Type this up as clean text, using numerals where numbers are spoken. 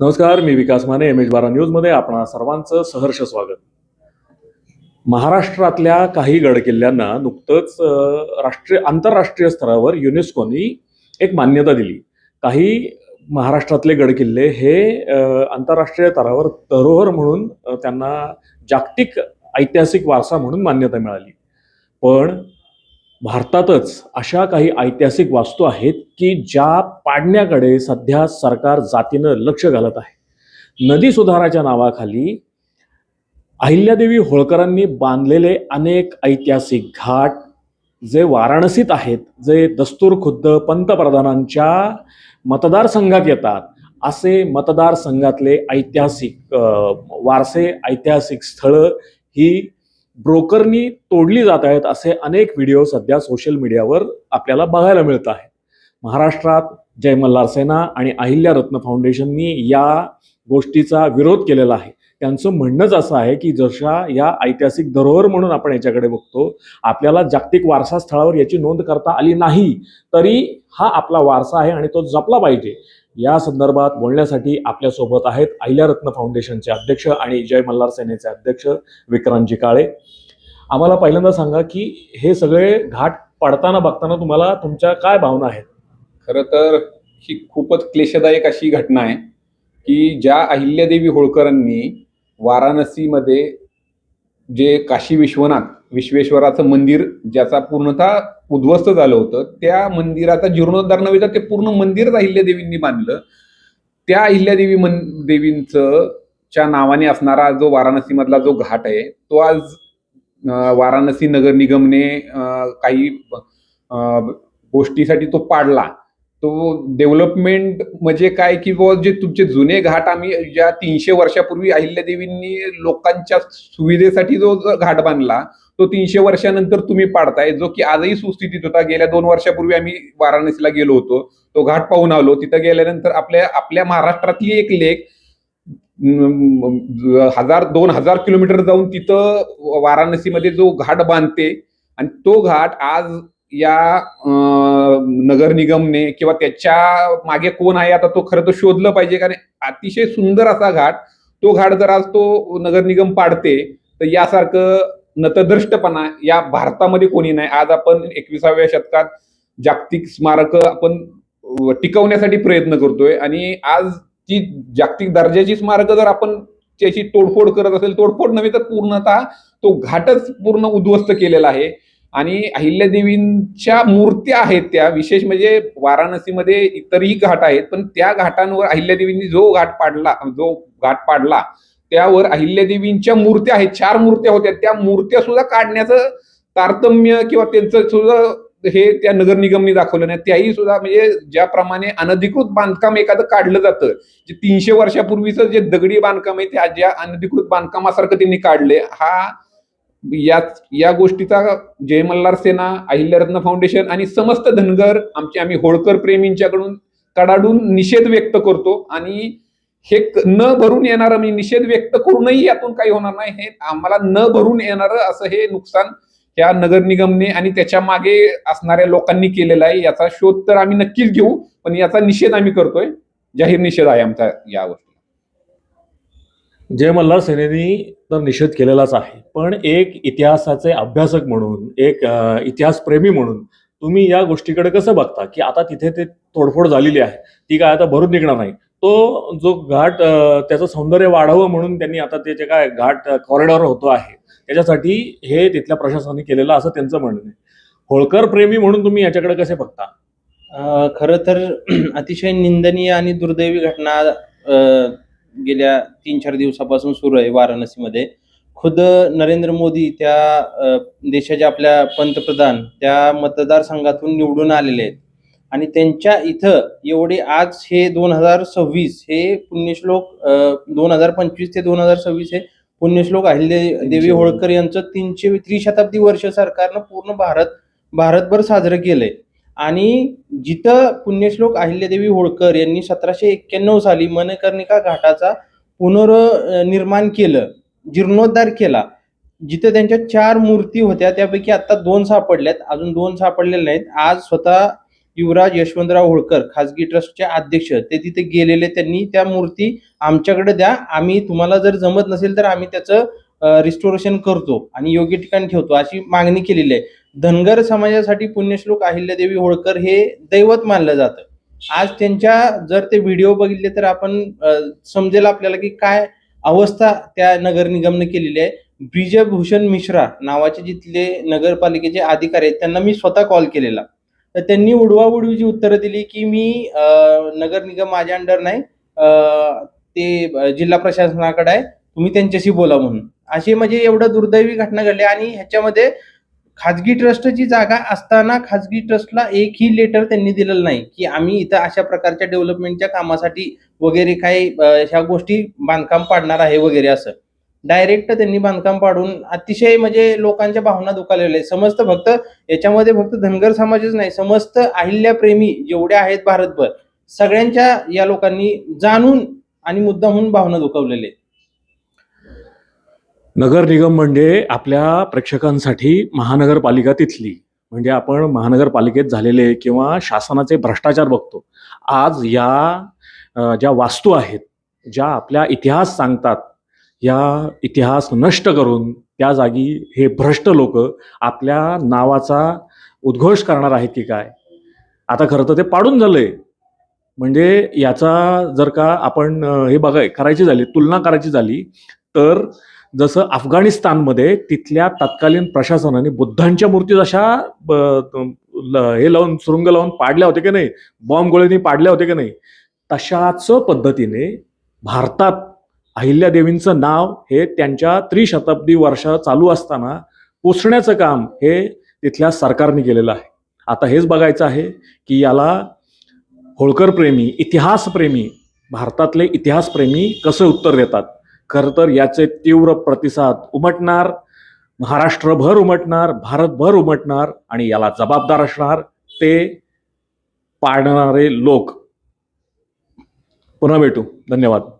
नमस्कार, मी विकास माने. एम.एच. 12 न्यूजमध्ये आपणा सर्वांचं सहर्ष स्वागत. महाराष्ट्रातल्या काही गडकिल्ल्यांना नुकतंच आंतरराष्ट्रीय स्तरावर युनेस्कोनी एक मान्यता दिली. काही महाराष्ट्रातले गडकिल्ले हे आंतरराष्ट्रीय स्तरावर धरोहर म्हणून त्यांना जागतिक ऐतिहासिक वारसा म्हणून मान्यता मिळाली. पण भारतातच अशा काही ऐतिहासिक वास्तू आहेत की ज्या पाडण्याकडे सध्या सरकार जातीनं लक्ष घालत आहे. नदी सुधाराच्या नावाखाली अहिल्यादेवी होळकरांनी बांधलेले अनेक ऐतिहासिक घाट जे वाराणसीत आहेत, जे दस्तूरखुद्द पंतप्रधानांच्या मतदारसंघात येतात, असे मतदारसंघातले ऐतिहासिक वारसे, ऐतिहासिक स्थळं ही ब्रोकरनी तोडली जात आहेत, असे अनेक व्हिडिओ सध्या सोशल मीडियावर आपल्याला बघायला मिळत आहेत. महाराष्ट्रात जय मल्हार सेना आणि अहिल्या रत्न फाउंडेशननी या गोष्टीचा विरोध केलेला आहे. त्यांचं म्हणणंच असं आहे की जशा या ऐतिहासिक धरोहर म्हणून आपण याच्याकडे बघतो, आपल्याला जागतिक वारसा स्थळावर याची नोंद करता आली नाही तरी हा आपला वारसा आहे आणि तो जपला पाहिजे. या संदर्भात बोलण्यासाठी आपल्यासोबत आहेत अहिल्यारत्न फाउंडेशनचे अध्यक्ष आणि जय मल्हार सेनेचे अध्यक्ष विक्रांतजी काळे. आम्हाला पहिल्यांदा सांगा की हे सगळे घाट पडताना बघताना तुम्हाला तुमच्या काय भावना आहेत? खरं तर ही खूपच क्लेशदायक अशी घटना आहे की ज्या अहिल्यादेवी होळकरांनी वाराणसीमध्ये जे काशी विश्वेश्वराचं मंदिर ज्याचा पूर्णतः उद्ध्वस्त झालं होतं, त्या मंदिराचा जीर्णोद्धार नव्हे तर ते पूर्ण मंदिरच अहिल्यादेवींनी बांधलं. त्या देवींचं च्या नावाने असणारा जो वाराणसीमधला जो घाट आहे तो आज वाराणसी नगर निगमने काही गोष्टीसाठी तो पाडला. तो डेव्हलपमेंट म्हणजे काय की जे तुमचे जुने घाट आम्ही ज्या 300 वर्षापूर्वी अहिल्यादेवींनी लोकांच्या सुविधेसाठी जो घाट बांधला तो 300 वर्षानंतर तुम्ही पाडताय, जो की आजही सुस्थितीत होता. गेल्या 2 वर्षापूर्वी आम्ही वाराणसीला गेलो होतो, तो घाट पाहून आलो. तिथं गेल्यानंतर आपल्या महाराष्ट्रातली एक लेक 1000-2000 किलोमीटर जाऊन तिथं वाराणसीमध्ये जो घाट बांधते आणि तो घाट आज या नगर निगमने किंवा त्याच्या मागे कोण आहे आता तो खरं तर शोधलं पाहिजे, कारण अतिशय सुंदर असा घाट, तो घाट जर आज तो नगर निगम पाडते तर यासारखं नतद्रष्टपणा या भारतामध्ये कोणी नाही. आज आपण 21व्या शतकात जागतिक स्मारक आपण टिकवण्यासाठी प्रयत्न करतोय आणि आज ती जागतिक दर्जाची स्मारकं जर आपण त्याची तोडफोड करत असेल, तोडफोड नव्हे तर पूर्णतः तो घाटच पूर्ण उद्ध्वस्त केलेला आहे. आणि अहिल्यादेवींच्या मूर्त्या आहेत त्या, विशेष म्हणजे वाराणसीमध्ये इतरही घाट आहेत, पण त्या घाटांवर अहिल्यादेवींनी जो घाट पाडला त्यावर अहिल्यादेवींच्या मूर्त्या आहेत. 4 मूर्त्या होत्या, त्या मूर्त्या सुद्धा काढण्याचं तारतम्य किंवा त्यांचं सुद्धा हे त्या नगर निगमनी दाखवलं नाही. त्याही सुद्धा म्हणजे ज्याप्रमाणे अनधिकृत बांधकाम एखादं काढलं जातं, जे 300 वर्षापूर्वीचं जे दगडी बांधकाम आहे त्या ज्या अनधिकृत बांधकामासारखं त्यांनी काढले. या गोष्टीचा जय मल्हार सेना, अहिल्यारत्न फाउंडेशन आणि समस्त धनगर आम्ही होळकर प्रेमींच्याकडून कडाडून निषेध व्यक्त करतो. आणि हे न भरून येणारं, मी निषेध व्यक्त करूनही यातून काही होणार नाही, हे आम्हाला न भरून येणारं असं हे नुकसान या नगर निगमने आणि त्याच्या मागे असणाऱ्या लोकांनी केलेला आहे. याचा शोध तर आम्ही नक्कीच घेऊ, पण याचा निषेध आम्ही करतोय. जाहीर निषेध आहे आमचा यावर. जय मल्हार सेनेनी तर निषेध केलेलाच आहे, पण एक इतिहासाचे अभ्यासक म्हणून, एक इतिहासप्रेमी म्हणून तुम्ही या गोष्टीकडे कसं बघता की आता तिथे ते तोडफोड झालेली आहे, ती काय आता भरून निघणार नाही. तो जो घाट त्याचं सौंदर्य वाढावं म्हणून त्यांनी आता त्याचे काय घाट कॉरिडॉर होतो आहे, त्याच्यासाठी हे तिथल्या प्रशासनाने केलेलं असं त्यांचं म्हणणं आहे. होळकर प्रेमी म्हणून तुम्ही याच्याकडे कसे बघता? खरं तर अतिशय निंदनीय आणि दुर्दैवी घटना गेल्या 3-4 दिवसापासून सुरू आहे वाराणसीमध्ये. खुद नरेंद्र मोदी त्या देशाचे आपल्या पंतप्रधान त्या मतदारसंघातून निवडून आलेले आहेत आणि त्यांच्या इथं एवढे आज हे 2026 हे पुण्यश्लोक 2025 ते 2026 हे पुण्यश्लोक अहिल्यादेवी होळकर यांचं 300 त्रिशताब्दी वर्ष सरकारनं पूर्ण भारतभर साजरं केलंय. आणि जिथं पुण्यश्लोक अहिल्यादेवी होळकर यांनी 1791 साली मणिकर्णिका घाटाचा पुनर्निर्माण केलं, जीर्णोद्धार केला, जिथं त्यांच्या 4 मूर्ती होत्या, त्यापैकी आता 2 सापडल्यात, अजून 2 सापडलेल्या नाहीत. आज स्वतः युवराज यशवंतराव होळकर खाजगी ट्रस्टचे अध्यक्ष ते तिथे गेलेले. त्यांनी त्या मूर्ती आमच्याकडे द्या, आम्ही तुम्हाला जर जमत नसेल तर आम्ही त्याचं रिस्टोरेशन करतो आणि योग्य ठिकाणी ठेवतो अशी मागणी केलेली आहे. धनगर समाजासाठी पुण्यश्लोक अहिल्यादेवी होळकर हे दैवत मानलं जातं. आज त्यांच्या जर ते व्हिडिओ बघितले तर आपण समजेल आपल्याला की काय अवस्था त्या नगर निगमने केलेली आहे. ब्रिजभूषण मिश्रा नावाचे जिथले नगरपालिकेचे अधिकारी आहेत त्यांना मी स्वतः कॉल केलेला, तर त्यांनी उडवाउडवीची उत्तरं दिली की मी नगर निगम माझ्या अंडर नाही, ते जिल्हा प्रशासनाकडे आहे, तुम्ही त्यांच्याशी बोला म्हणून. अशी म्हणजे एवढं दुर्दैवी घटना घडली. आणि ह्याच्यामध्ये खाजगी ट्रस्टची जागा असताना खाजगी ट्रस्टला एकही लेटर त्यांनी दिलेलं नाही की आम्ही इथं अशा प्रकारच्या डेव्हलपमेंटच्या कामासाठी वगैरे काही ह्या गोष्टी बांधकाम पाडणार आहे वगैरे असं. डायरेक्ट त्यांनी बांधकाम पाडून अतिशय म्हणजे लोकांच्या भावना दुखावलेल्या आहेत. समस्त फक्त याच्यामध्ये फक्त धनगर समाजच नाही, समस्त अहिल्याप्रेमी जेवढे आहेत भारतभर सगळ्यांच्या या लोकांनी जाणून आणि मुद्दामहून भावना दुखावलेल्या आहेत. नगर निगम म्हणजे आपल्या प्रेक्षकांसाठी महानगरपालिका तिथली, म्हणजे आपण महानगरपालिकेत झालेले किंवा शासनाचे भ्रष्टाचार बघतो. आज या ज्या वास्तू आहेत, ज्या आपल्या इतिहास सांगतात, या इतिहास नष्ट करून त्या जागी हे भ्रष्ट लोक आपल्या नावाचा उद्घोष करणार आहेत की काय? आता खरं तर ते पाडून झालंय. म्हणजे याचा जर का आपण हे करायची झाली, तुलना करायची झाली तर जसं अफगाणिस्तानमध्ये तिथल्या तत्कालीन प्रशासनाने बुद्धांच्या मूर्ती जशा हे लावून सुरुंग लावून पाडल्या होत्या की नाही, बॉम्ब गोळ्यांनी पाडल्या होत्या की नाही, तशाच पद्धतीने भारतात अहिल्यादेवींचं नाव हे त्यांच्या त्रिशताब्दी वर्ष चालू असताना पुसण्याचं काम हे तिथल्या सरकारने केलेलं आहे. आता हेच बघायचं आहे की याला होळकर प्रेमी, इतिहासप्रेमी, भारतातले इतिहासप्रेमी कसं उत्तर देतात. खरं तर याचे तीव्र प्रतिसाद उमटणार, महाराष्ट्रभर उमटणार, भारतभर उमटणार आणि याला जबाबदार असणार ते पाडणारे लोक. पुन्हा भेटू. धन्यवाद.